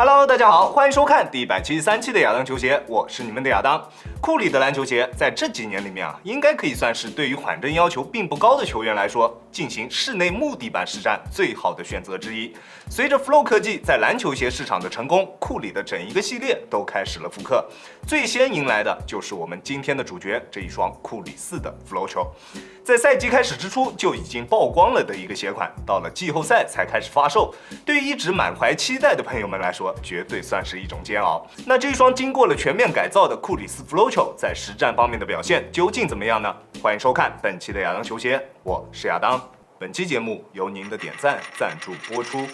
Hello， 大家好，欢迎收看第173期的亚当球鞋，我是你们的亚当。库里的篮球鞋在这几年里面应该可以算是对于缓震要求并不高的球员来说，进行室内木地板实战最好的选择之一。随着 Flow 科技在篮球鞋市场的成功，库里的整一个系列都开始了复刻。最先迎来的就是我们今天的主角，这一双库里4的 Flow 球。在赛季开始之初就已经曝光了的一个鞋款，到了季后赛才开始发售，对于一直满怀期待的朋友们来说，绝对算是一种煎熬。那这一双经过了全面改造的库里4 Flow 球在实战方面的表现究竟怎么样呢？欢迎收看本期的亚当球鞋，我是亚当。本期节目由您的点赞赞助播出。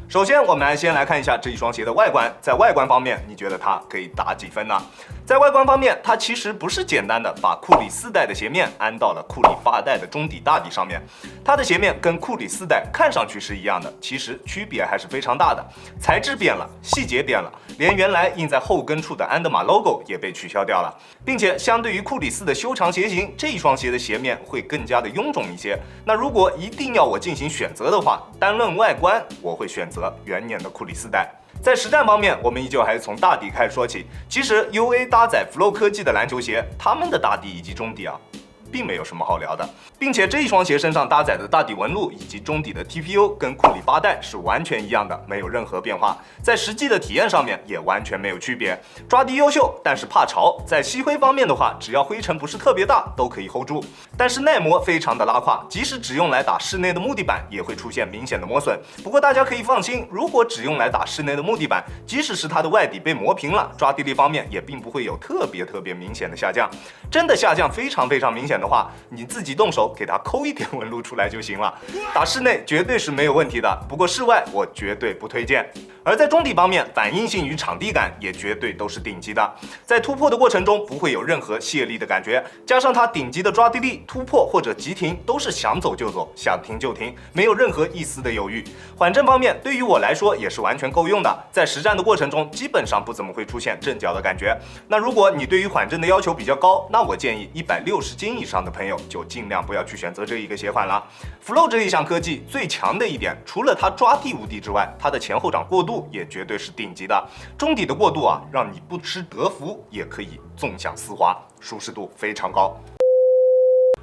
首先，我们先来看一下这一双鞋的外观。在外观方面，你觉得它可以打几分呢？在外观方面，它其实不是简单的把库里4代的鞋面安到了库里8代的中底大底上面。它的鞋面跟库里4代看上去是一样的，其实区别还是非常大的。材质变了，细节变了，连原来印在后跟处的安德玛 logo 也被取消掉了，并且相对于库里4的修长鞋型，这一双鞋的鞋面会更加的臃肿一些。那如果一定要我进行选择的话，单论外观，我会选择元年的库里4代。在实战方面，我们依旧还是从大底开始说起。其实 UA 搭载 Flow 科技的篮球鞋，他们的大底以及中底并没有什么好聊的，并且这一双鞋身上搭载的大底纹路以及中底的 TPU 跟库里8代是完全一样的，没有任何变化，在实际的体验上面也完全没有区别。抓地优秀，但是怕潮，在吸灰方面的话，只要灰尘不是特别大都可以 hold 住，但是耐磨非常的拉胯，即使只用来打室内的木地板也会出现明显的磨损。不过大家可以放心，如果只用来打室内的木地板，即使是它的外底被磨平了，抓地力方面也并不会有特别明显的下降。真的下降非常明显的话，你自己动手给它抠一点纹路出来就行了。打室内绝对是没有问题的，不过室外我绝对不推荐。而在中底方面，反应性与场地感也绝对都是顶级的，在突破的过程中不会有任何泄力的感觉，加上它顶级的抓地力，突破或者急停都是想走就走，想停就停，没有任何一丝的犹豫。缓震方面，对于我来说也是完全够用的，在实战的过程中基本上不怎么会出现震脚的感觉。那如果你对于缓震的要求比较高，那我建议160斤以上的朋友就尽量不要去选择这一个鞋款了。Flow 这一项科技最强的一点，除了它抓地无敌之外，它的前后掌过渡也绝对是顶级的。中底的过渡让你不吃德芙也可以纵享丝滑，舒适度非常高。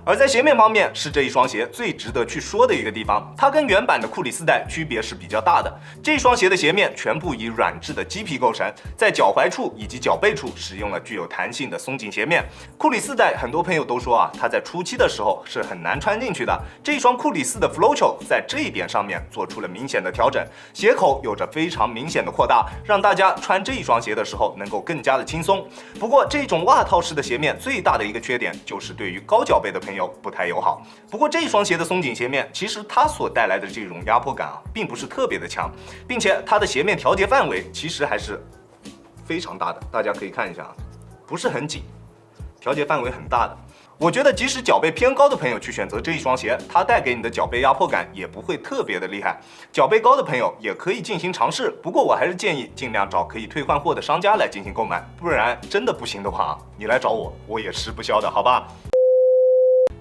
而在鞋面方面，是这一双鞋最值得去说的一个地方，它跟原版的库里4代区别是比较大的。这双鞋的鞋面全部以软质的鸡皮构成，在脚踝处以及脚背处使用了具有弹性的松紧鞋面。库里4代很多朋友都说它在初期的时候是很难穿进去的，这一双库里4的 Flow 球在这一点上面做出了明显的调整，鞋口有着非常明显的扩大，让大家穿这一双鞋的时候能够更加的轻松。不过这种袜套式的鞋面最大的一个缺点就是对于高脚背的朋友不太友好。不过这双鞋的松紧鞋面，其实它所带来的这种压迫感并不是特别的强，并且它的鞋面调节范围其实还是非常大的，大家可以看一下不是很紧，调节范围很大的。我觉得即使脚背偏高的朋友去选择这一双鞋，它带给你的脚背压迫感也不会特别的厉害。脚背高的朋友也可以进行尝试，不过我还是建议尽量找可以退换货的商家来进行购买，不然真的不行的话你来找我，我也吃不消的，好吧？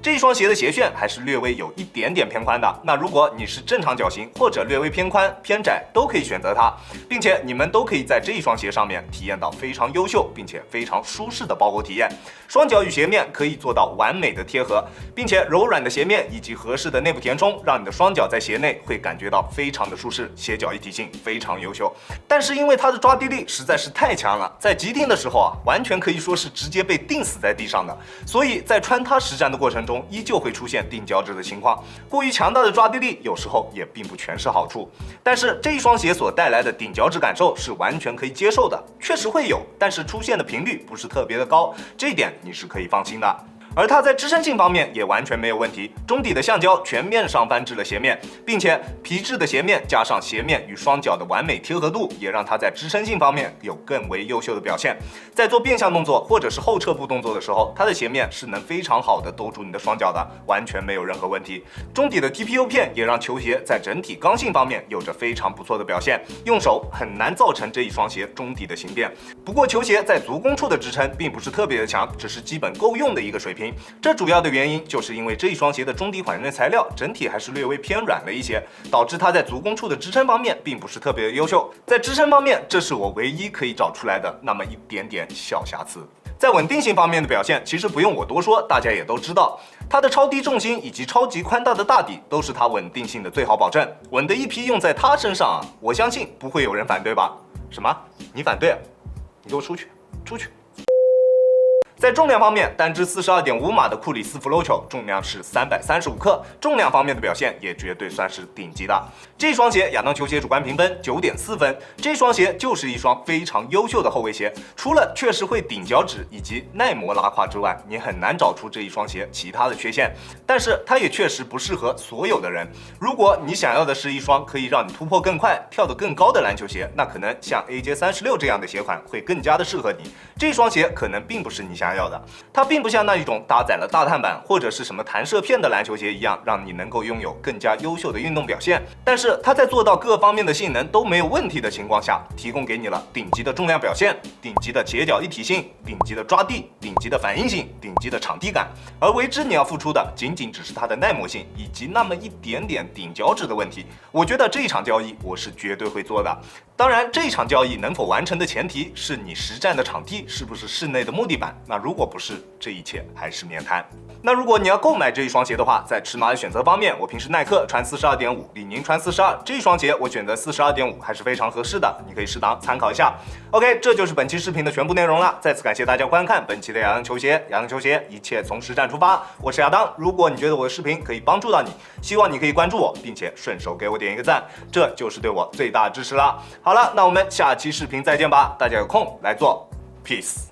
这一双鞋的鞋楦还是略微有一点点偏宽的，那如果你是正常脚型或者略微偏宽偏窄都可以选择它，并且你们都可以在这一双鞋上面体验到非常优秀并且非常舒适的包裹体验。双脚与鞋面可以做到完美的贴合，并且柔软的鞋面以及合适的内部填充，让你的双脚在鞋内会感觉到非常的舒适，鞋脚一体性非常优秀。但是因为它的抓地力实在是太强了，在急停的时候完全可以说是直接被钉死在地上的，所以在穿它实战的过程中依旧会出现钉脚趾的情况。过于强大的抓地力有时候也并不全是好处，但是这一双鞋所带来的顶脚趾感受是完全可以接受的，确实会有，但是出现的频率不是特别的高，这一点你是可以放心的。而它在支撑性方面也完全没有问题，中底的橡胶全面上翻至了鞋面，并且皮质的鞋面加上鞋面与双脚的完美贴合度，也让它在支撑性方面有更为优秀的表现。在做变向动作或者是后撤步动作的时候，它的鞋面是能非常好的兜住你的双脚的，完全没有任何问题。中底的 TPU 片也让球鞋在整体刚性方面有着非常不错的表现，用手很难造成这一双鞋中底的形变。不过球鞋在足弓处的支撑并不是特别的强，只是基本够用的一个水平。这主要的原因就是因为这一双鞋的中底缓震材料整体还是略微偏软了一些，导致它在足弓处的支撑方面并不是特别的优秀。在支撑方面，这是我唯一可以找出来的那么一点点小瑕疵。在稳定性方面的表现，其实不用我多说，大家也都知道，它的超低重心以及超级宽大的大底都是它稳定性的最好保证。稳的一批用在它身上我相信不会有人反对吧？什么？你反对？你给我出去！出去！在重量方面，单支42.5码的库里斯 Flow 球重量是335克，重量方面的表现也绝对算是顶级的。这双鞋亚当球鞋主观评分9.4分，这双鞋就是一双非常优秀的后卫鞋。除了确实会顶脚趾以及耐磨拉胯之外，你很难找出这一双鞋其他的缺陷。但是它也确实不适合所有的人。如果你想要的是一双可以让你突破更快、跳得更高的篮球鞋，那可能像 AJ36这样的鞋款会更加的适合你。这双鞋可能并不是你想要的，它并不像那一种搭载了大碳板或者是什么弹射片的篮球鞋一样，让你能够拥有更加优秀的运动表现。但是它在做到各方面的性能都没有问题的情况下，提供给你了顶级的重量表现、顶级的鞋脚一体性、顶级的抓地、顶级的反应性、顶级的场地感。而为之你要付出的仅仅只是它的耐磨性以及那么一点点顶脚趾的问题。我觉得这一场交易我是绝对会做的。当然，这一场交易能否完成的前提是你实战的场地是不是室内的木地板。那如果不是，这一切还是免谈。那如果你要购买这一双鞋的话，在尺码的选择方面，我平时耐克穿42.5，李宁穿42，这一双鞋我选择42.5还是非常合适的，你可以适当参考一下。OK， 这就是本期视频的全部内容了。再次感谢大家观看本期的亚当球鞋，亚当球鞋一切从实战出发，我是亚当。如果你觉得我的视频可以帮助到你，希望你可以关注我，并且顺手给我点一个赞，这就是对我最大的支持了。好了，那我们下期视频再见吧，大家有空来做 Peace。